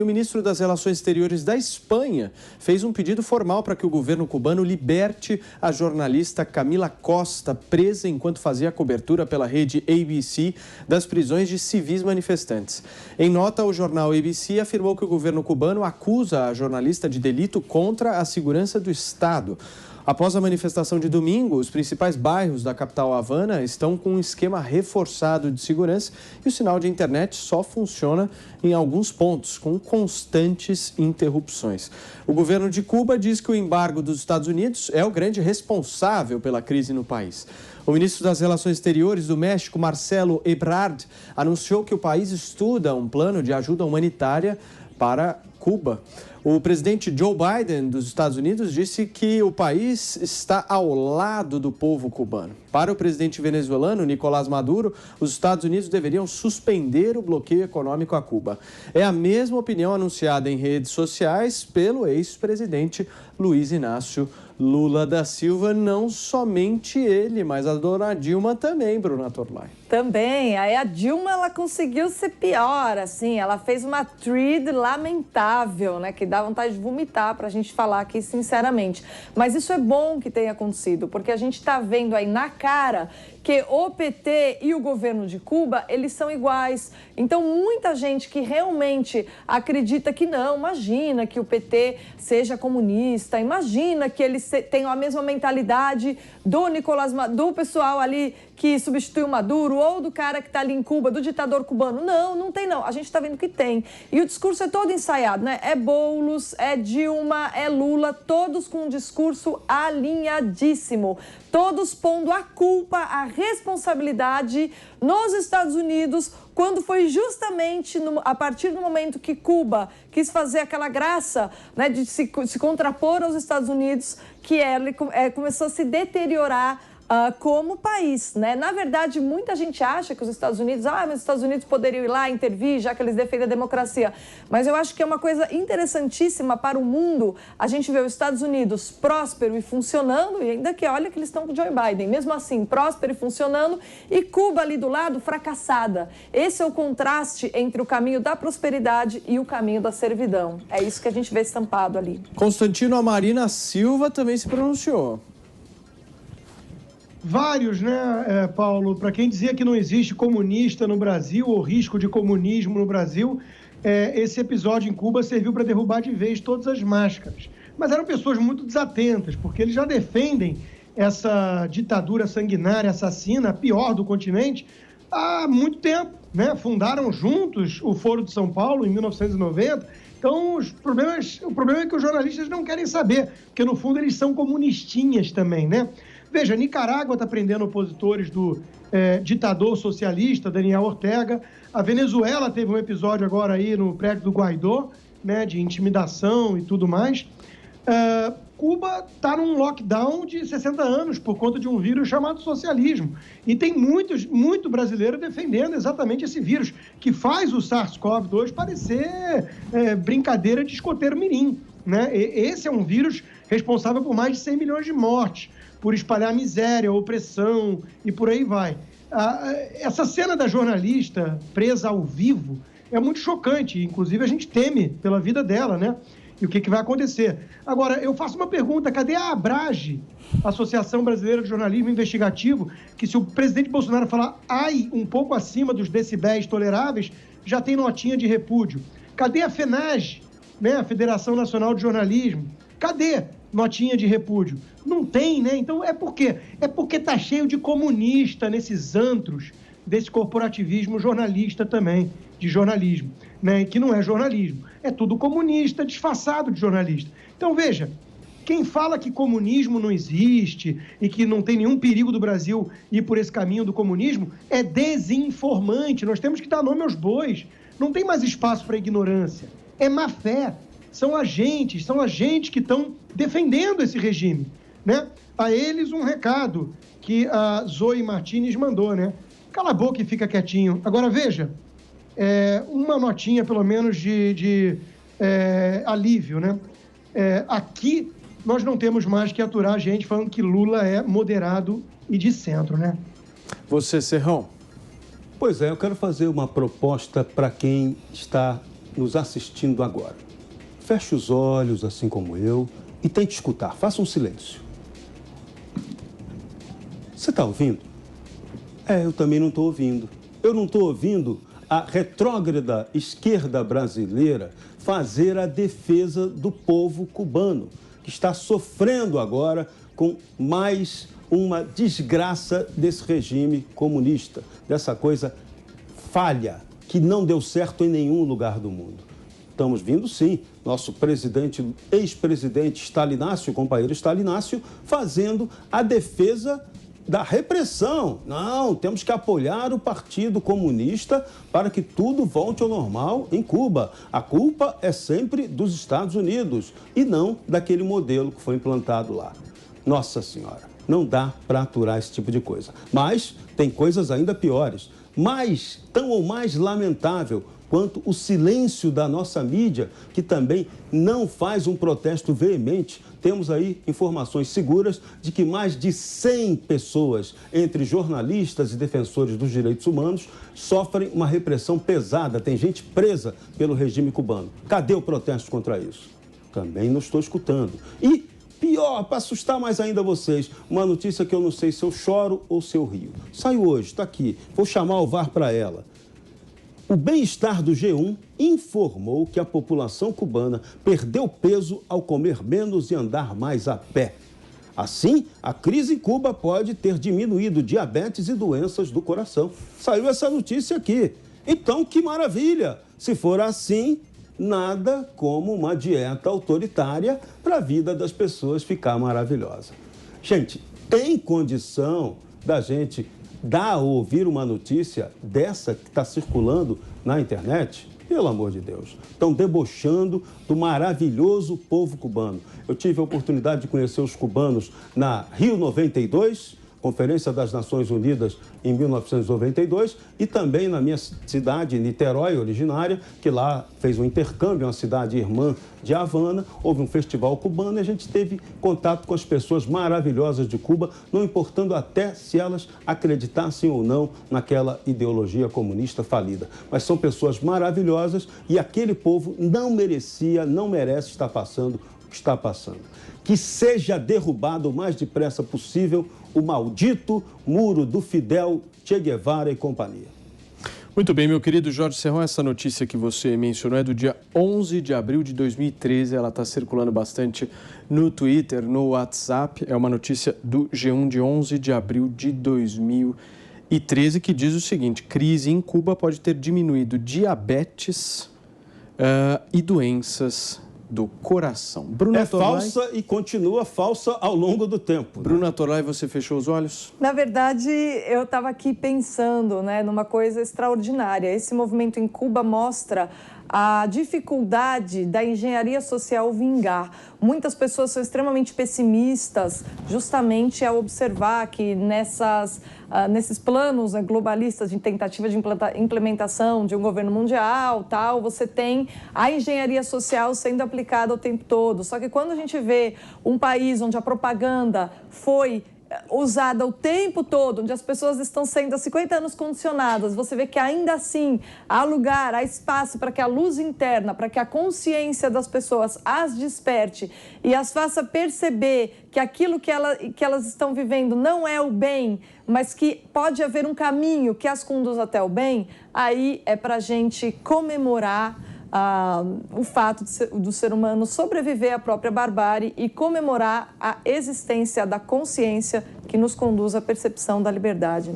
O ministro das Relações Exteriores da Espanha fez um pedido formal para que o governo cubano liberte a jornalista Camila Costa, presa enquanto fazia cobertura pela rede ABC das prisões de civis manifestantes. Em nota, o jornal ABC afirmou que o governo cubano acusa a jornalista de delito contra a segurança do Estado. Após a manifestação de domingo, os principais bairros da capital Havana estão com um esquema reforçado de segurança e o sinal de internet só funciona em alguns pontos, com constantes interrupções. O governo de Cuba diz que o embargo dos Estados Unidos é o grande responsável pela crise no país. O ministro das Relações Exteriores do México, Marcelo Ebrard, anunciou que o país estuda um plano de ajuda humanitária para Cuba. O presidente Joe Biden dos Estados Unidos disse que o país está ao lado do povo cubano. Para o presidente venezuelano, Nicolás Maduro, os Estados Unidos deveriam suspender o bloqueio econômico a Cuba. É a mesma opinião anunciada em redes sociais pelo ex-presidente Luiz Inácio Lula da Silva. Não somente ele, mas a dona Dilma também, Bruna Torlai. Também. Aí a Dilma, ela conseguiu ser pior, assim. Ela fez uma thread lamentável, né? Que dá vontade de vomitar pra gente falar aqui, sinceramente. Mas isso é bom que tenha acontecido, porque a gente tá vendo aí na cara que o PT e o governo de Cuba, eles são iguais. Então, muita gente que realmente acredita que não, imagina que o PT seja comunista, imagina que eles tenham a mesma mentalidade do Nicolás Maduro, do pessoal ali que substituiu Maduro, ou do cara que está ali em Cuba, do ditador cubano. Não, não tem não. A gente está vendo que tem. E o discurso é todo ensaiado, né? É Boulos, é Dilma, é Lula, todos com um discurso alinhadíssimo. Todos pondo a culpa, a responsabilidade nos Estados Unidos, quando foi justamente a partir do momento que Cuba quis fazer aquela graça, né, de se contrapor aos Estados Unidos, que ele começou a se deteriorar como país, né? Na verdade, muita gente acha que os Estados Unidos, mas os Estados Unidos poderiam ir lá intervir, já que eles defendem a democracia. Mas eu acho que é uma coisa interessantíssima para o mundo a gente ver os Estados Unidos próspero e funcionando, e ainda que olha que eles estão com o Joe Biden, mesmo assim, próspero e funcionando, e Cuba ali do lado, fracassada. Esse é o contraste entre o caminho da prosperidade e o caminho da servidão. É isso que a gente vê estampado ali. Constantino Amarina Silva também se pronunciou. Vários, né, Paulo? Para quem dizia que não existe comunista no Brasil ou risco de comunismo no Brasil, esse episódio em Cuba serviu para derrubar de vez todas as máscaras. Mas eram pessoas muito desatentas, porque eles já defendem essa ditadura sanguinária, assassina, a pior do continente, há muito tempo, né? Fundaram juntos o Foro de São Paulo em 1990. Então, o problema é que os jornalistas não querem saber, porque no fundo eles são comunistinhas também, né? Veja, Nicarágua está prendendo opositores do ditador socialista, Daniel Ortega. A Venezuela teve um episódio agora aí no prédio do Guaidó, né, de intimidação e tudo mais. Cuba está num lockdown de 60 anos por conta de um vírus chamado socialismo. E tem muito brasileiro defendendo exatamente esse vírus, que faz o SARS-CoV-2 parecer brincadeira de escoteiro mirim, né? Esse é um vírus responsável por mais de 100 milhões de mortes, por espalhar miséria, opressão e por aí vai. Essa cena da jornalista presa ao vivo é muito chocante, inclusive a gente teme pela vida dela, né? E o que vai acontecer. Agora, eu faço uma pergunta, cadê a ABRAGE, Associação Brasileira de Jornalismo Investigativo, que se o presidente Bolsonaro falar um pouco acima dos decibéis toleráveis, já tem notinha de repúdio? Cadê a FENAGE, né? A Federação Nacional de Jornalismo? Cadê notinha de repúdio? Não tem, né? Então é por quê? É porque tá cheio de comunista nesses antros desse corporativismo jornalista também, de jornalismo, né? Que não é jornalismo. É tudo comunista disfarçado de jornalista. Então, veja, quem fala que comunismo não existe e que não tem nenhum perigo do Brasil ir por esse caminho do comunismo é desinformante. Nós temos que dar nome aos bois. Não tem mais espaço para ignorância. É má fé. São agentes que estão defendendo esse regime, né? A eles um recado que a Zoe Martínez mandou, né? Cala a boca e fica quietinho. Agora, veja, uma notinha, pelo menos, de alívio, né? Aqui, nós não temos mais que aturar a gente falando que Lula é moderado e de centro, né? Você, Serrão? Pois é, eu quero fazer uma proposta para quem está nos assistindo agora, feche os olhos, assim como eu, e tente escutar. Faça um silêncio. Você está ouvindo? Eu também não estou ouvindo. Eu não estou ouvindo a retrógrada esquerda brasileira fazer a defesa do povo cubano, que está sofrendo agora com mais uma desgraça desse regime comunista, dessa coisa falha, que não deu certo em nenhum lugar do mundo. Estamos vendo, sim, nosso presidente, ex-presidente Stalinácio, companheiro Stalinácio, fazendo a defesa da repressão. Não, temos que apoiar o Partido Comunista para que tudo volte ao normal em Cuba. A culpa é sempre dos Estados Unidos e não daquele modelo que foi implantado lá. Nossa Senhora, não dá para aturar esse tipo de coisa. Mas tem coisas ainda piores, tão ou mais lamentável quanto o silêncio da nossa mídia, que também não faz um protesto veemente. Temos aí informações seguras de que mais de 100 pessoas, entre jornalistas e defensores dos direitos humanos, sofrem uma repressão pesada. Tem gente presa pelo regime cubano. Cadê o protesto contra isso? Também não estou escutando. E pior, para assustar mais ainda vocês, uma notícia que eu não sei se eu choro ou se eu rio. Saiu hoje, está aqui. Vou chamar o VAR para ela. O Bem-Estar do G1 informou que a população cubana perdeu peso ao comer menos e andar mais a pé. Assim, a crise em Cuba pode ter diminuído diabetes e doenças do coração. Saiu essa notícia aqui. Então, que maravilha! Se for assim, nada como uma dieta autoritária para a vida das pessoas ficar maravilhosa. Gente, tem condição da gente dar ou ouvir uma notícia dessa que está circulando na internet? Pelo amor de Deus, estão debochando do maravilhoso povo cubano. Eu tive a oportunidade de conhecer os cubanos na Rio 92, Conferência das Nações Unidas em 1992, e também na minha cidade, Niterói, originária, que lá fez um intercâmbio, uma cidade irmã de Havana, houve um festival cubano e a gente teve contato com as pessoas maravilhosas de Cuba, não importando até se elas acreditassem ou não naquela ideologia comunista falida. Mas são pessoas maravilhosas e aquele povo não merece estar passando o que está passando. Que seja derrubado o mais depressa possível o maldito muro do Fidel, Che Guevara e companhia. Muito bem, meu querido Jorge Serrão, essa notícia que você mencionou é do dia 11 de abril de 2013, ela está circulando bastante no Twitter, no WhatsApp, é uma notícia do G1 de 11 de abril de 2013, que diz o seguinte: crise em Cuba pode ter diminuído diabetes e doenças do coração. Bruna Torlai, falsa e continua falsa ao longo do tempo. Bruna Torlai, você fechou os olhos? Na verdade, eu estava aqui pensando, numa coisa extraordinária. Esse movimento em Cuba mostra a dificuldade da engenharia social vingar. Muitas pessoas são extremamente pessimistas, justamente ao observar que nesses planos globalistas de tentativa de implementação de um governo mundial, você tem a engenharia social sendo aplicada o tempo todo. Só que quando a gente vê um país onde a propaganda foi usada o tempo todo, onde as pessoas estão sendo há 50 anos condicionadas, você vê que ainda assim há lugar, há espaço para que a luz interna, para que a consciência das pessoas as desperte e as faça perceber que aquilo que elas estão vivendo não é o bem, mas que pode haver um caminho que as conduz até o bem, aí é para a gente comemorar o fato do ser humano sobreviver à própria barbárie e comemorar a existência da consciência que nos conduz à percepção da liberdade,